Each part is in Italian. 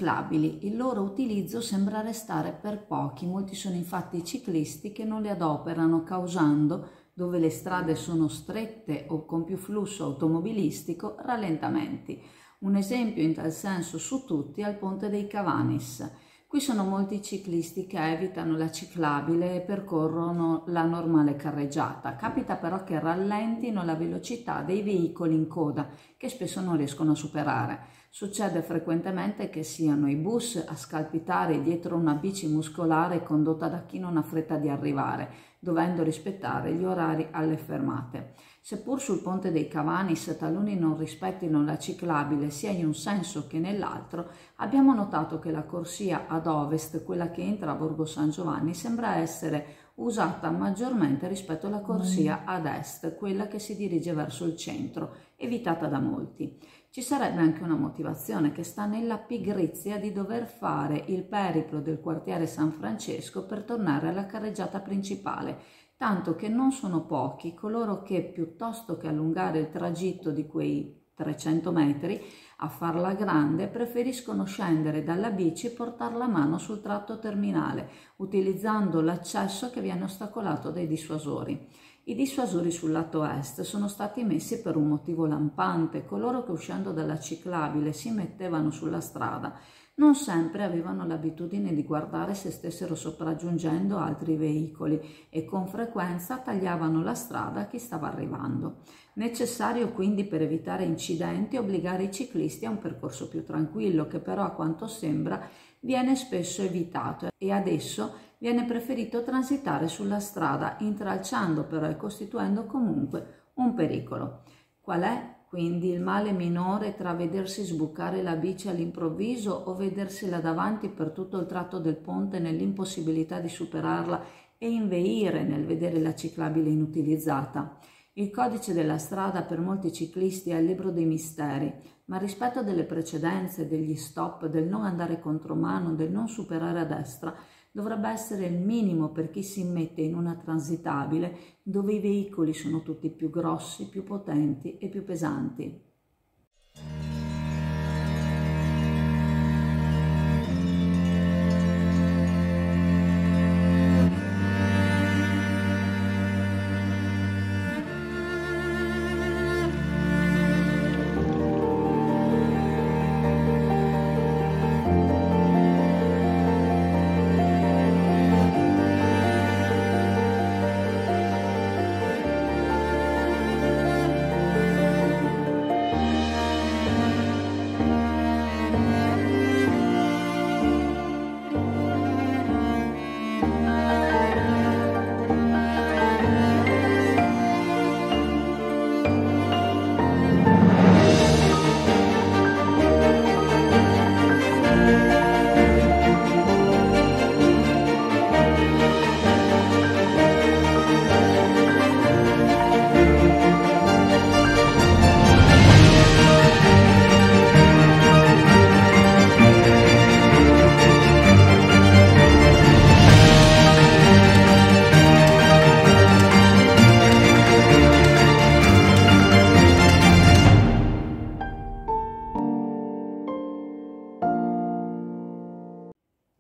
ciclabili. Il loro utilizzo sembra restare per pochi, molti sono infatti i ciclisti che non le adoperano, causando, dove le strade sono strette o con più flusso automobilistico, rallentamenti. Un esempio in tal senso su tutti è il Ponte dei Cavanis. Qui sono molti ciclisti che evitano la ciclabile e percorrono la normale carreggiata. Capita però che rallentino la velocità dei veicoli in coda, che spesso non riescono a superare. Succede frequentemente che siano i bus a scalpitare dietro una bici muscolare condotta da chi non ha fretta di arrivare, dovendo rispettare gli orari alle fermate. Seppur sul Ponte dei Cavanis taluni non rispettino la ciclabile sia in un senso che nell'altro, abbiamo notato che la corsia ad ovest, quella che entra a Borgo San Giovanni, sembra essere usata maggiormente rispetto alla corsia ad est, quella che si dirige verso il centro, evitata da molti. Ci sarebbe anche una motivazione che sta nella pigrizia di dover fare il periplo del quartiere San Francesco per tornare alla carreggiata principale, tanto che non sono pochi coloro che, piuttosto che allungare il tragitto di quei 300 metri a farla grande, preferiscono scendere dalla bici e portarla a mano sul tratto terminale, utilizzando l'accesso che viene ostacolato dai dissuasori. I dissuasori sul lato est sono stati messi per un motivo lampante. Coloro che uscendo dalla ciclabile si mettevano sulla strada non sempre avevano l'abitudine di guardare se stessero sopraggiungendo altri veicoli e con frequenza tagliavano la strada a chi stava arrivando. Necessario quindi, per evitare incidenti, obbligare i ciclisti a un percorso più tranquillo, che però a quanto sembra viene spesso evitato e adesso viene preferito transitare sulla strada, intralciando però e costituendo comunque un pericolo. Qual è quindi il male minore tra vedersi sbucare la bici all'improvviso o vedersela davanti per tutto il tratto del ponte nell'impossibilità di superarla e inveire nel vedere la ciclabile inutilizzata? Il codice della strada per molti ciclisti è il libro dei misteri, ma il rispetto delle precedenze, degli stop, del non andare contromano, del non superare a destra, dovrebbe essere il minimo per chi si mette in una transitabile dove i veicoli sono tutti più grossi, più potenti e più pesanti.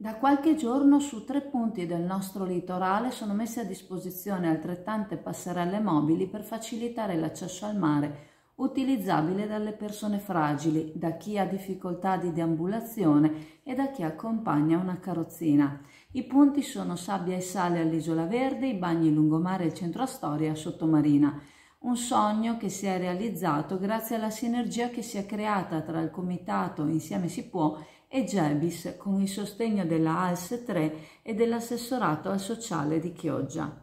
Da qualche giorno su 3 punti del nostro litorale sono messe a disposizione altrettante passerelle mobili per facilitare l'accesso al mare, utilizzabile dalle persone fragili, da chi ha difficoltà di deambulazione e da chi accompagna una carrozzina. I punti sono Sabbia e Sale all'Isola Verde, i bagni lungomare e il centro Astoria a Sottomarina. Un sogno che si è realizzato grazie alla sinergia che si è creata tra il comitato Insieme si può e Gebis, con il sostegno della ALS 3 e dell'assessorato al sociale di Chioggia.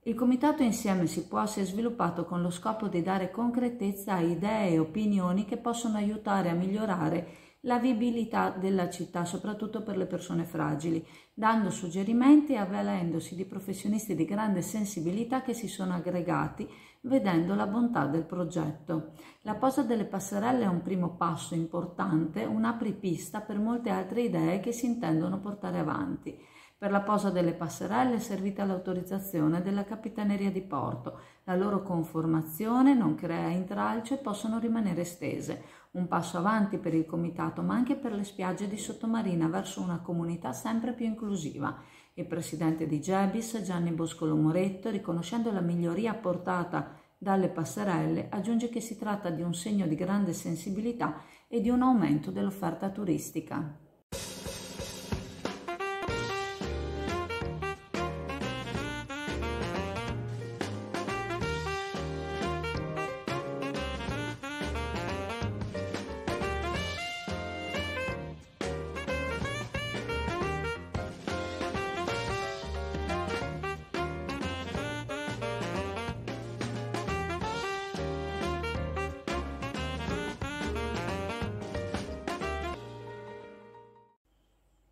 Il comitato Insieme si può si è sviluppato con lo scopo di dare concretezza a idee e opinioni che possono aiutare a migliorare la vivibilità della città, soprattutto per le persone fragili, dando suggerimenti e avvalendosi di professionisti di grande sensibilità che si sono aggregati vedendo la bontà del progetto. La posa delle passerelle è un primo passo importante, un apripista per molte altre idee che si intendono portare avanti. Per la posa delle passerelle è servita l'autorizzazione della Capitaneria di Porto. La loro conformazione non crea intralcio e possono rimanere stese. Un passo avanti per il comitato, ma anche per le spiagge di Sottomarina, verso una comunità sempre più inclusiva. Il presidente di Gebis, Gianni Boscolo Moretto, riconoscendo la miglioria apportata dalle passerelle, aggiunge che si tratta di un segno di grande sensibilità e di un aumento dell'offerta turistica.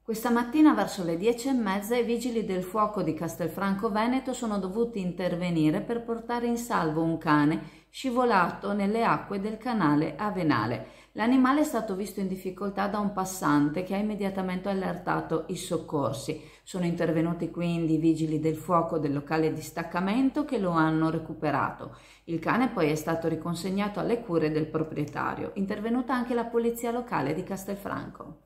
Questa mattina verso le 10:30 i vigili del fuoco di Castelfranco Veneto sono dovuti intervenire per portare in salvo un cane scivolato nelle acque del canale Avenale. L'animale è stato visto in difficoltà da un passante che ha immediatamente allertato i soccorsi. Sono intervenuti quindi i vigili del fuoco del locale distaccamento che lo hanno recuperato. Il cane poi è stato riconsegnato alle cure del proprietario. Intervenuta anche la polizia locale di Castelfranco.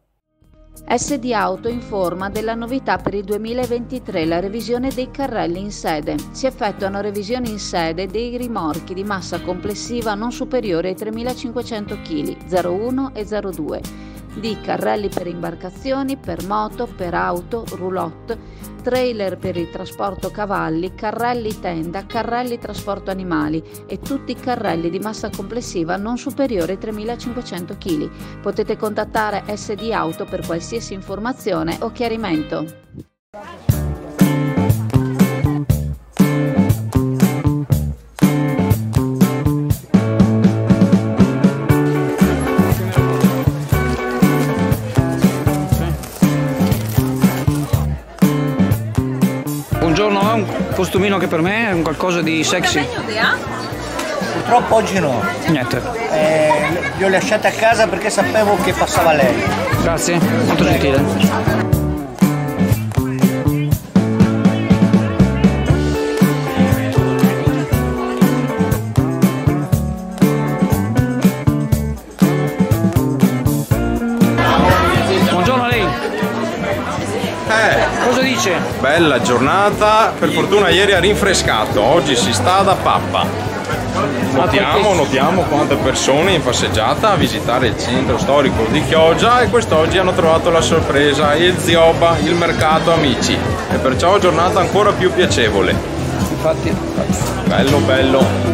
SD Auto informa della novità per il 2023, la revisione dei carrelli in sede. Si effettuano revisioni in sede dei rimorchi di massa complessiva non superiore ai 3.500 kg, 01 e 02, di carrelli per imbarcazioni, per moto, per auto, roulotte, trailer per il trasporto cavalli, carrelli tenda, carrelli trasporto animali e tutti i carrelli di massa complessiva non superiore ai 3.500 kg. Potete contattare SD Auto per qualsiasi informazione o chiarimento. Buongiorno, è un costumino che per me è un qualcosa di sexy. Purtroppo oggi no. Niente. Li ho lasciati a casa perché sapevo che passava lei. Grazie, molto gentile. Buongiorno a lei. Cosa dice? Bella giornata, per fortuna ieri ha rinfrescato, oggi si sta da pappa. Notiamo quante persone in passeggiata a visitare il centro storico di Chioggia e quest'oggi hanno trovato la sorpresa, il Zioba, il mercato amici, e perciò giornata ancora più piacevole. Infatti. Bello.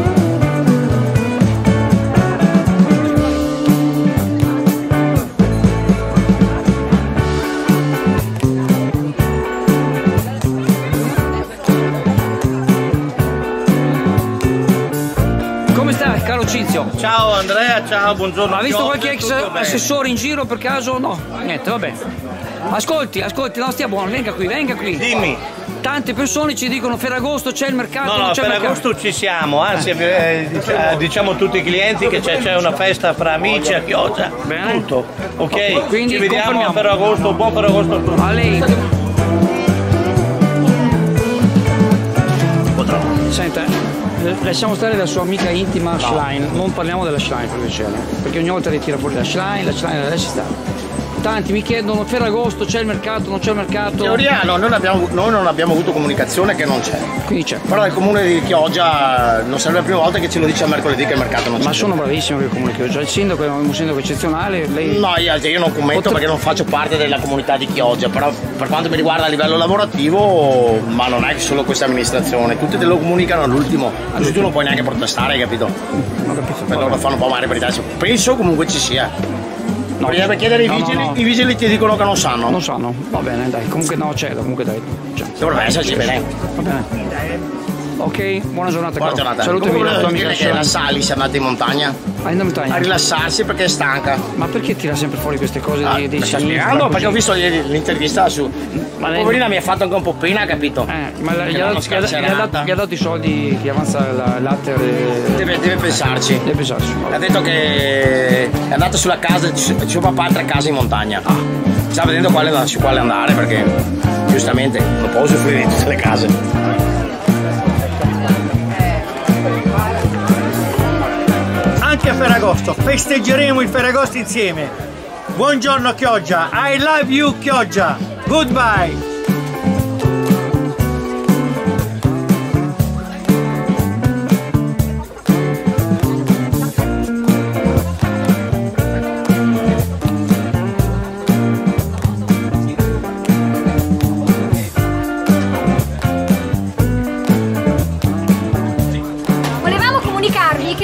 Caro Cizio. Ciao Andrea, ciao, buongiorno. Ha visto qualche ex assessore in giro per caso? No, niente, vabbè. Ascolti, no, stia buono, venga qui. Dimmi. Tante persone ci dicono Ferragosto c'è il mercato, No, non c'è il mercato. Ferragosto ci siamo, anzi diciamo a tutti i clienti che c'è una festa fra amici a Chioggia. Bene. Tutto, ok? Quindi ci vediamo a confermiamo. Ferragosto, buon Ferragosto a tutti. A lei. Senta, lasciamo stare la sua amica intima Schlein, non parliamo della Schlein per piacere, perché ogni volta ritira fuori la Schlein la lasci stare. Tanti mi chiedono Ferragosto c'è il mercato, non c'è il mercato. In teoria no, noi non abbiamo avuto comunicazione che non c'è. Quindi c'è. Però il comune di Chioggia non sarebbe la prima volta che ce lo dice a mercoledì che il mercato non c'è. Ma sono bravissimo per il comune di Chioggia, il sindaco è un sindaco eccezionale. Lei... No, io non commento perché non faccio parte della comunità di Chioggia, però per quanto mi riguarda a livello lavorativo, ma non è che solo questa amministrazione, tutti te lo comunicano all'ultimo, così tu non puoi neanche protestare, hai capito? Non capisco. Per loro fanno un po' male per l'Italia. Penso comunque ci sia. No, bisogna chiedere ai vigili, no. I vigili ti dicono che non sanno. Non sanno, va bene, dai, comunque no, c'è, comunque dai. Dovrebbe esserci, bene. Va bene. Ok, buona giornata. Buona giornata. Salutami Comunque la tua volevo amica dire che la Sali si è andata in montagna in montagna a rilassarsi perché è stanca. Ma perché tira sempre fuori queste cose di sta spiegando perché ho visto l'intervista su. Ma lei... Poverina mi ha fatto anche un po' pena, capito? Ma gli ha dato i soldi che avanza il latte. Deve pensarci. Deve pensarci. Ha detto che è andato sulla casa di suo papà, 3 case in montagna. Sta vedendo su quale andare perché giustamente non può usufruire di tutte le case. a Ferragosto, festeggeremo il Ferragosto insieme. Buongiorno Chioggia, I love you Chioggia, goodbye.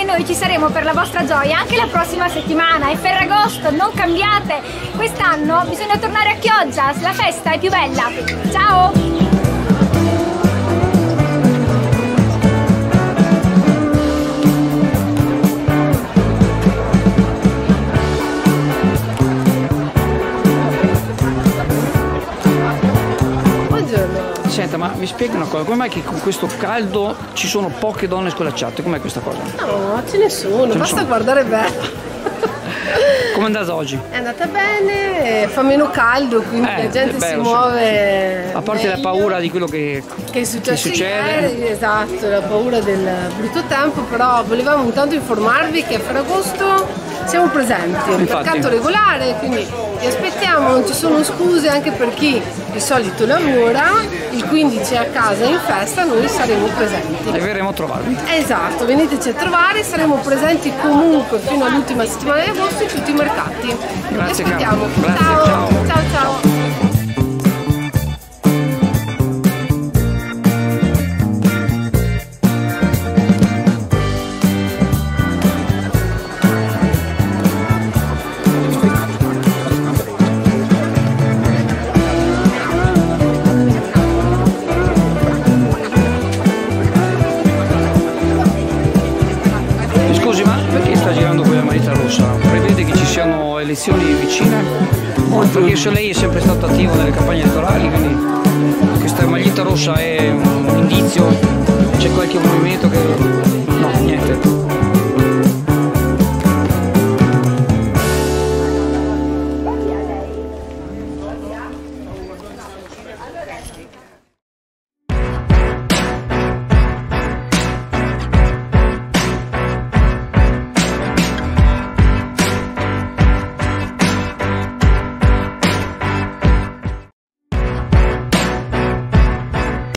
Noi ci saremo per la vostra gioia anche la prossima settimana, è Ferragosto, non cambiate! Quest'anno bisogna tornare a Chioggia, la festa è più bella! Ciao! Senta, ma mi spieghi una cosa, come mai che con questo caldo ci sono poche donne scolacciate? Com'è questa cosa? No, ce ne sono, basta guardare bene. Come è andata oggi? È andata bene, fa meno caldo, quindi la gente si muove. A parte meglio. la paura di quello che succede. Esatto, la paura del brutto tempo, però volevamo intanto informarvi che a Ferragosto siamo presenti, è un mercato regolare, quindi vi aspettiamo, non ci sono scuse anche per chi di solito lavora, il 15 è a casa in festa, noi saremo presenti. E verremo a trovarvi. Esatto, veniteci a trovare, saremo presenti comunque fino all'ultima settimana di agosto in tutti i mercati. Grazie, vi aspettiamo. Grazie, ciao, ciao. ciao, ciao. Prevede che ci siano elezioni vicine? Perché lei è sempre stato attivo nelle campagne elettorali, quindi questa maglietta rossa è un indizio, c'è qualche movimento che